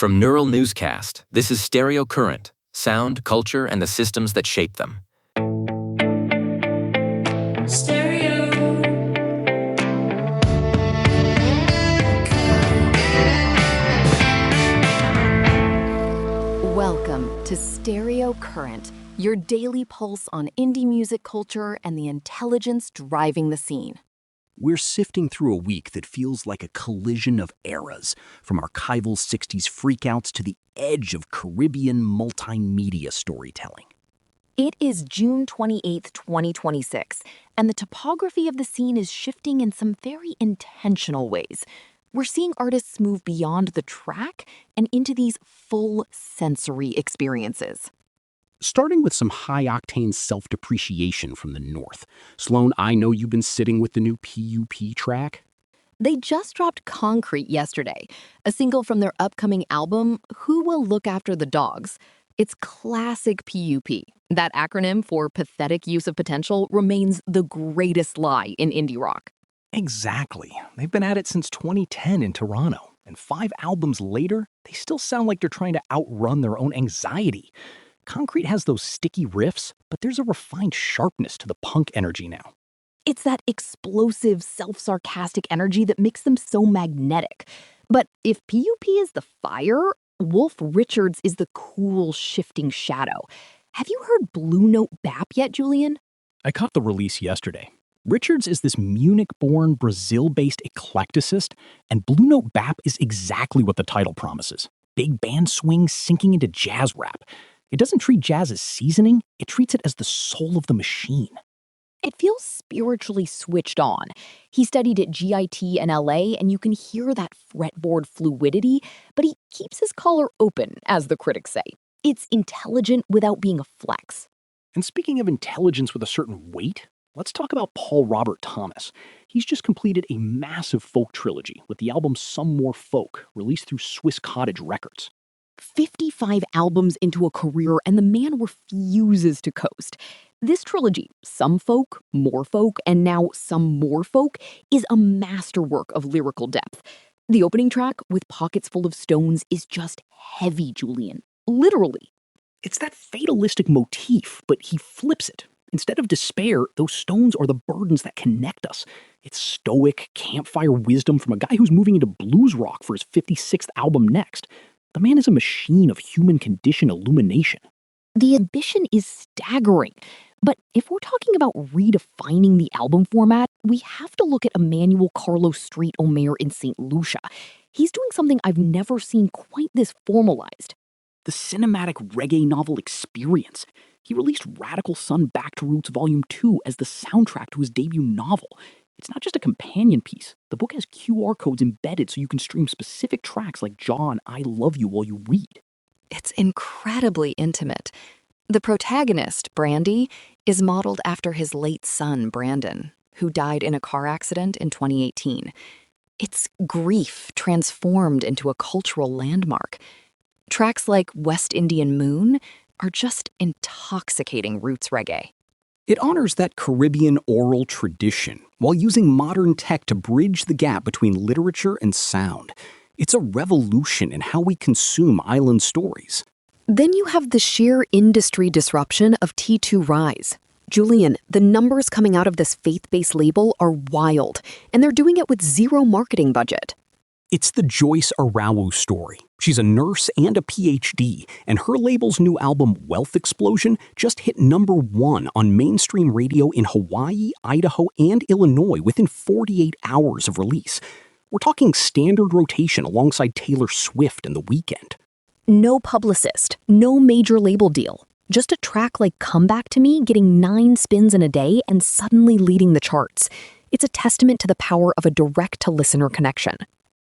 From Neural Newscast, this is Stereo Current, sound, culture, and the systems that shape them. Stereo. Welcome to Stereo Current, your daily pulse on indie music culture and the intelligence driving the scene. We're sifting through a week that feels like a collision of eras, from archival 60s freakouts to the edge of Caribbean multimedia storytelling. It is June 28th, 2026, and the topography of the scene is shifting in some very intentional ways. We're seeing artists move beyond the track and into these full sensory experiences. Starting with some high-octane self-depreciation from the North. Sloan, I know you've been sitting with the new PUP track. They just dropped Concrete yesterday, a single from their upcoming album, Who Will Look After the Dogs? It's classic PUP. That acronym for pathetic use of potential remains the greatest lie in indie rock. Exactly. They've been at it since 2010 in Toronto, and 5 albums later, they still sound like they're trying to outrun their own anxiety. Concrete has those sticky riffs, but there's a refined sharpness to the punk energy now. It's that explosive, self-sarcastic energy that makes them so magnetic. But if PUP is the fire, Wolf Richards is the cool, shifting shadow. Have you heard Blue Note BAP yet, Julian? I caught the release yesterday. Richards is this Munich-born, Brazil-based eclecticist, and Blue Note BAP is exactly what the title promises. Big band swing sinking into jazz rap. It doesn't treat jazz as seasoning, it treats it as the soul of the machine. It feels spiritually switched on. He studied at GIT in LA, and you can hear that fretboard fluidity, but he keeps his collar open, as the critics say. It's intelligent without being a flex. And speaking of intelligence with a certain weight, let's talk about Paul Robert Thomas. He's just completed a massive folk trilogy with the album Some More Folk, released through Swiss Cottage Records. 55 albums into a career, and the man refuses to coast. This trilogy, Some Folk, More Folk, and now Some More Folk, is a masterwork of lyrical depth. The opening track, With Pockets Full of Stones, is just heavy, Julian. Literally. It's that fatalistic motif, but he flips it. Instead of despair, those stones are the burdens that connect us. It's stoic, campfire wisdom from a guy who's moving into blues rock for his 56th album next. The man is a machine of human condition illumination. The ambition is staggering. But if we're talking about redefining the album format, we have to look at Emmanuel Carlos St Omer in St. Lucia. He's doing something I've never seen quite this formalized. The cinematic reggae novel experience. He released Radical Sun Back to Roots Volume 2 as the soundtrack to his debut novel. It's not just a companion piece. The book has QR codes embedded so you can stream specific tracks like Jaw and I Love You while you read. It's incredibly intimate. The protagonist, Brandy, is modeled after his late son, Brandon, who died in a car accident in 2018. It's grief transformed into a cultural landmark. Tracks like West Indian Moon are just intoxicating roots reggae. It honors that Caribbean oral tradition while using modern tech to bridge the gap between literature and sound. It's a revolution in how we consume island stories. Then you have the sheer industry disruption of T2 Rise. Julian, the numbers coming out of this faith-based label are wild, and they're doing it with zero marketing budget. It's the Joyce Arawu story. She's a nurse and a PhD, and her label's new album, Wealth Explosion, just hit #1 on mainstream radio in Hawaii, Idaho, and Illinois within 48 hours of release. We're talking standard rotation alongside Taylor Swift and The Weeknd. No publicist, no major label deal. Just a track like Come Back to Me getting 9 spins in a day and suddenly leading the charts. It's a testament to the power of a direct-to-listener connection.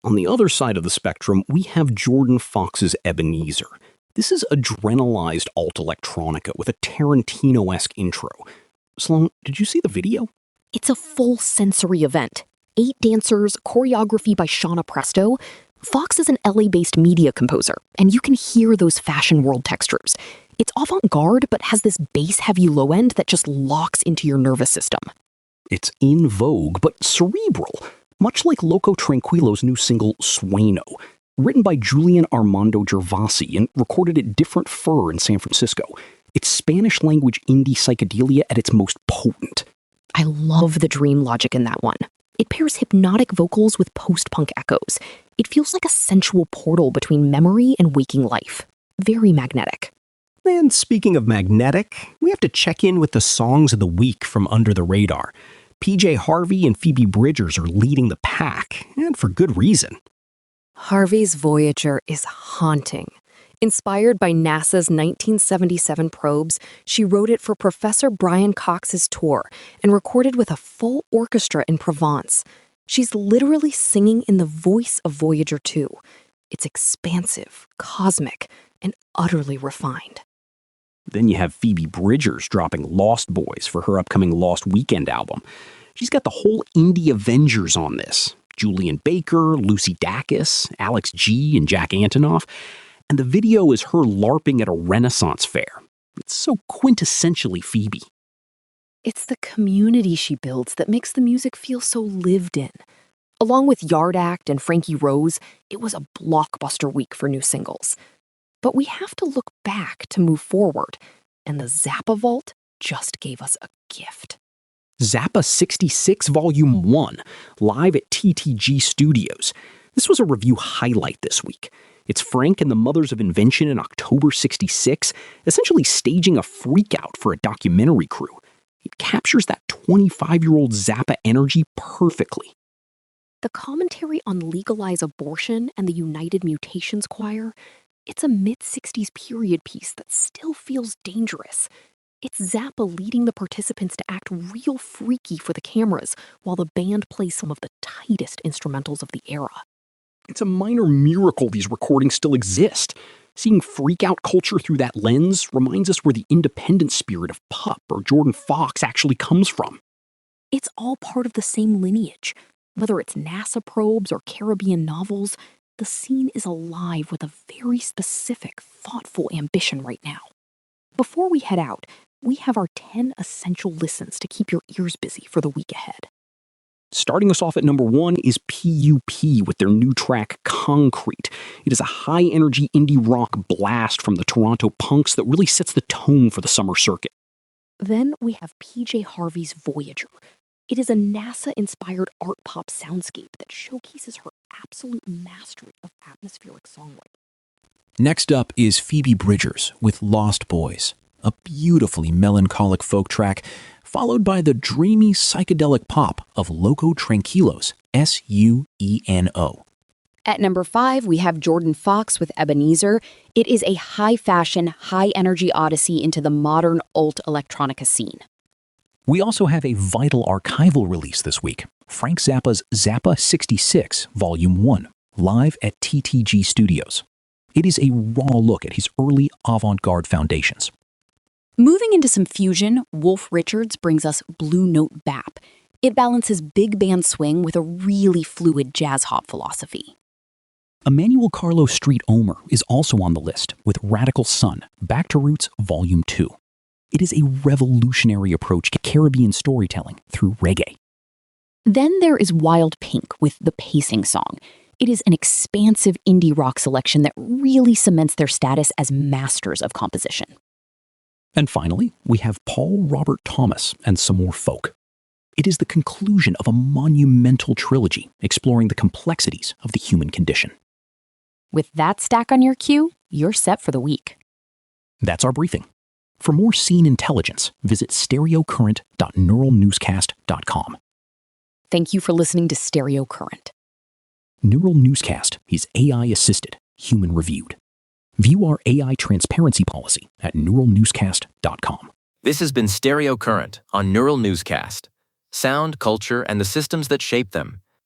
On the other side of the spectrum, we have Jordan Fox's Ebenezer. This is adrenalized alt-electronica with a Tarantino-esque intro. Sloan, did you see the video? It's a full sensory event. 8 dancers, choreography by Shauna Presto. Fox is an LA-based media composer, and you can hear those fashion world textures. It's avant-garde, but has this bass-heavy low end that just locks into your nervous system. It's in vogue, but cerebral. Much like Loco Tranquilo's new single, Sueno. Written by Julian Armando Gervasi and recorded at Different Fur in San Francisco, it's Spanish-language indie psychedelia at its most potent. I love the dream logic in that one. It pairs hypnotic vocals with post-punk echoes. It feels like a sensual portal between memory and waking life. Very magnetic. And speaking of magnetic, we have to check in with the songs of the week from Under the Radar. PJ Harvey and Phoebe Bridgers are leading the pack, and for good reason. Harvey's Voyager is haunting. Inspired by NASA's 1977 probes, she wrote it for Professor Brian Cox's tour and recorded with a full orchestra in Provence. She's literally singing in the voice of Voyager 2. It's expansive, cosmic, and utterly refined. Then you have Phoebe Bridgers dropping Lost Boys for her upcoming Lost Weekend album. She's got the whole indie Avengers on this. Julian Baker, Lucy Dacus, Alex G, and Jack Antonoff. And the video is her LARPing at a Renaissance fair. It's so quintessentially Phoebe. It's the community she builds that makes the music feel so lived in. Along with Yard Act and Frankie Rose, it was a blockbuster week for new singles. But we have to look back to move forward, and the Zappa Vault just gave us a gift. Zappa 66 Volume 1, live at TTG Studios. This was a review highlight this week. It's Frank and the Mothers of Invention in October 66, essentially staging a freakout for a documentary crew. It captures that 25-year-old Zappa energy perfectly. The commentary on legalized abortion and the United Mutations Choir, it's a mid-60s period piece that still feels dangerous. It's Zappa leading the participants to act real freaky for the cameras while the band plays some of the tightest instrumentals of the era. It's a minor miracle these recordings still exist. Seeing freak-out culture through that lens reminds us where the independent spirit of PUP or Jordan Fox actually comes from. It's all part of the same lineage. Whether it's NASA probes or Caribbean novels, the scene is alive with a very specific, thoughtful ambition right now. Before we head out, we have our 10 essential listens to keep your ears busy for the week ahead. Starting us off at number 1 is PUP with their new track, Concrete. It is a high-energy indie rock blast from the Toronto punks that really sets the tone for the summer circuit. Then we have PJ Harvey's Voyager. It is a NASA-inspired art pop soundscape that showcases her absolute mastery of atmospheric songwriting. Next up is Phoebe Bridgers with Lost Boys, a beautifully melancholic folk track, followed by the dreamy psychedelic pop of Loco Tranquilos, Sueno. At number 5, we have Jordan Fox with Ebenezer. It is a high-fashion, high-energy odyssey into the modern alt-electronica scene. We also have a vital archival release this week, Frank Zappa's Zappa 66 Volume 1, live at TTG Studios. It is a raw look at his early avant-garde foundations. Moving into some fusion, Wolf Richards brings us Blue Note Bap. It balances big band swing with a really fluid jazz hop philosophy. Emmanuel Carlos St Omer is also on the list with Radical Sun, Back to Roots Volume 2. It is a revolutionary approach to Caribbean storytelling through reggae. Then there is Wild Pink with The Pacing Song. It is an expansive indie rock selection that really cements their status as masters of composition. And finally, we have Paul Robert Thomas and some more folk. It is the conclusion of a monumental trilogy exploring the complexities of the human condition. With that stack on your queue, you're set for the week. That's our briefing. For more scene intelligence, visit stereocurrent.neuralnewscast.com. Thank you for listening to Stereo Current. Neural Newscast is AI-assisted, human-reviewed. View our AI transparency policy at neuralnewscast.com. This has been Stereo Current on Neural Newscast. Sound, culture, and the systems that shape them.